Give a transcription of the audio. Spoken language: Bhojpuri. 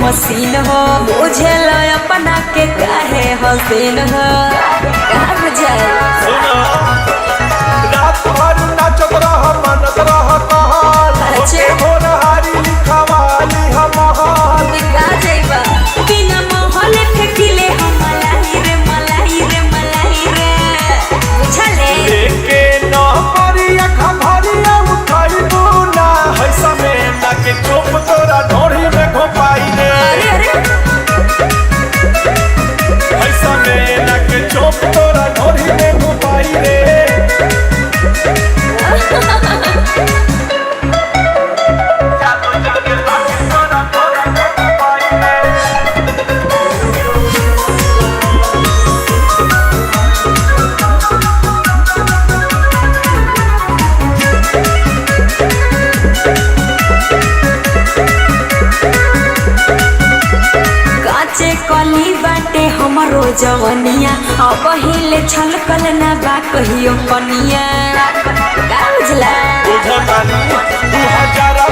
मशीन हो बुझे लो अपना के काहे हसीन हो कहाँ बुझाए रात भर नाचत रह मनत रह कहल भोरहारी लिखवाली हमहल का जाइबा बिना मोहल फेकिले हम मलाई रे मलाई रे मलाई रे बुझले लेके न करिया खभरिया उठाइबू ना है समय ना के चुप तोरा ढोरी में घोपाई रे अरे है समय ना के चुप तोरा ढोरी में घोपाई रे काचे कली बाटे हमरो जवनिया अब हिले छलकल ना बा कहियो पनिया का बुझला बुझतानी 2000